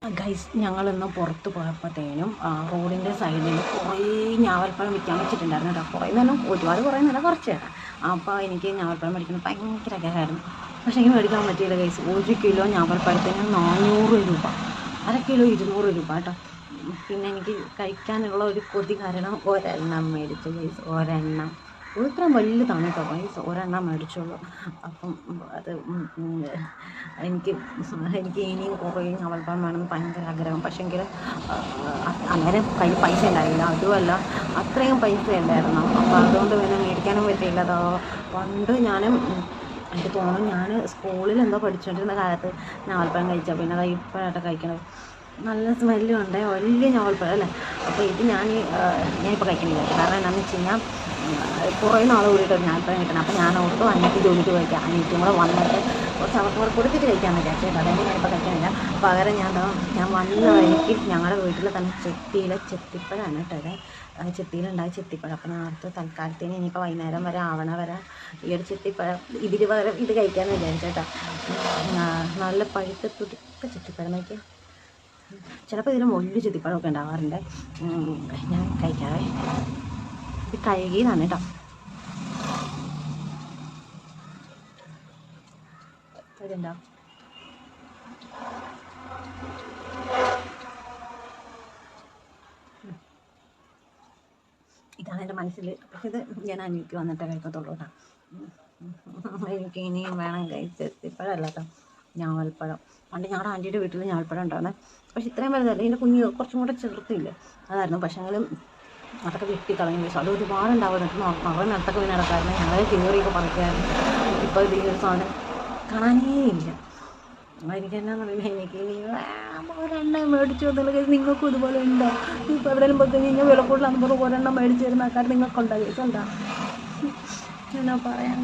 Guys, ഞങ്ങളിന്ന് പുറത്ത് പോയപ്പോഴത്തേനും റോഡിൻ്റെ സൈഡിൽ കുറേ ഞാവൽപ്പഴം വിൽക്കാൻ വെച്ചിട്ടുണ്ടായിരുന്നു കേട്ടോ. കുറേ നേരം ഒരുപാട് കുറേ നേരം കുറച്ച് കേട്ടോ. അപ്പോൾ എനിക്ക് ഞാവൽപ്പഴം മേടിക്കുന്നത് ഭയങ്കര ആഗ്രഹമായിരുന്നു. പക്ഷേ എനിക്ക് മേടിക്കാൻ പറ്റിയില്ല ഗൈസ്. 1 കിലോ ഞാവൽപ്പഴത്തിന് 400 രൂപ, അര കിലോ 200 രൂപ കേട്ടോ. പിന്നെ എനിക്ക് കഴിക്കാനുള്ള ഒരു കൊതി കാരണം ഒരെണ്ണം മേടിച്ചു ഗൈസ്. ഒരെണ്ണം ഇത്രയും വലുതാണ് കേട്ടോ ഗൈസ്, ഒരെണ്ണം മേടിച്ചുള്ളൂ. അപ്പം അത് എനിക്ക് എനിക്ക് ഇനിയും കുറേ ഞാവൽപ്പഴം വേണമെന്ന് ഭയങ്കര ആഗ്രഹം. പക്ഷേങ്കിൽ അന്നേരം കയ്യിൽ പൈസ ഉണ്ടായില്ല. അതുമല്ല അത്രയും പൈസ ഉണ്ടായിരുന്നു. അപ്പോൾ അതുകൊണ്ട് പിന്നെ മേടിക്കാനും പറ്റിയില്ല. അതോ പണ്ട് എനിക്ക് തോന്നുന്നു ഞാൻ സ്കൂളിൽ എന്തോ പഠിച്ചുകൊണ്ടിരുന്ന കാലത്ത് ഞാവൽപ്പഴം കഴിച്ചാൽ പിന്നെ അത് ഇപ്പോഴായിട്ട് കഴിക്കണത്. നല്ല സ്മെല്ലും ഉണ്ട്, വലിയ ഞാവൽപ്പഴം അല്ലേ. അപ്പോൾ ഇത് ഞാനിപ്പോൾ കഴിക്കണില്ല. കാരണം എന്താണെന്ന് വെച്ച് കഴിഞ്ഞാൽ കുറേ നാൾ കൂടിയിട്ട് ഞാവൽപ്പഴം കിട്ടണം. അപ്പോൾ ഞാൻ ഓർത്തു അനിയത്തി ജോലിക്ക് പോയിക്കാം, അനിയത്തിയും കൂടെ വന്നിട്ട് കുറച്ച് അവർക്ക് കൂടെ കൊടുത്തിട്ട് കഴിക്കാമെന്ന് വിചാരിച്ചേട്ടോ. അതുകൊണ്ട് ഞാനിപ്പോൾ കഴിക്കണില്ല. പകരം ഞാൻ വന്ന വഴിക്ക് ഞങ്ങളുടെ വീട്ടിൽ തന്നെ ചെത്തിപ്പഴമാണ് കേട്ടോ. ചെത്തിയിലുണ്ടായ ചെത്തിപ്പഴം. അപ്പോൾ ഞാൻ ഓർത്ത് തൽക്കാലത്തിന് ഇനിയിപ്പോൾ വൈകുന്നേരം വരെ ആവണ വരെ ഈ ഒരു ചെത്തിപ്പഴം ഇതിന് പകരം ഇത് കഴിക്കാമെന്ന് വിചാരിച്ചേട്ടോ. നല്ല പഴുത്ത തുടുത്ത ചെത്തിപ്പഴം നോക്കിയാൽ ചിലപ്പോൾ ഇതിന് വലിയ ചെത്തിപ്പഴമൊക്കെ ഉണ്ടാവാറുണ്ട്. ഞാൻ കഴിക്കാവേ. ഇത് കഴുകിയതാണ് കേട്ടോ. ഇതുണ്ടോ? ഇതാണ് എൻ്റെ മനസ്സിൽ. പക്ഷെ ഇത് ഞാൻ അനിയത്തി വന്നിട്ടേ കഴിക്കത്തുള്ളൂ കേട്ടോ. എനിക്ക് ഇനിയും വേണം ചെത്തിപ്പഴമല്ല കേട്ടോ, ഞാവൽപ്പഴം. പണ്ട് ഞങ്ങളുടെ ആൻറ്റിയുടെ വീട്ടിൽ ഞാവൽപ്പഴം ഉണ്ടാകുന്നത്. പക്ഷെ ഇത്രയും വലുതല്ല, ഇതിൻ്റെ കുഞ്ഞ് കുറച്ചും കൂടെ ചെറുത്തില്ല അതായിരുന്നു. പക്ഷേ എങ്കിലും അതൊക്കെ വെട്ടിക്കളഞ്ഞു വെച്ചു. അത് ഒരുപാടുണ്ടാവുന്നുണ്ട്. കുറേ നിലത്തൊക്കെ വീണ് നടക്കായിരുന്നു. ഞങ്ങളെ കയറിയൊക്കെ പറിക്കായിരുന്നു. ഇപ്പോൾ ഇത് ഈ ഒരു സാധനം കാണാനേ ഇല്ല. എനിക്ക് എന്നാന്ന് പറയുന്നത്, എനിക്ക് ഒരെണ്ണം മേടിച്ചു എന്നുള്ള നിങ്ങൾക്കും ഇതുപോലെ ഉണ്ടോ? ഇപ്പോൾ എവിടെയെങ്കിലും പോയി കഴിഞ്ഞ് കഴിഞ്ഞാൽ വില കൂടുതലാണെന്ന് പറഞ്ഞ് ഒരെണ്ണം മേടിച്ച് തരുന്ന ആൾക്കാർ നിങ്ങൾക്കുണ്ടോ? കേസുണ്ടോ? എന്നാ പറയാൻ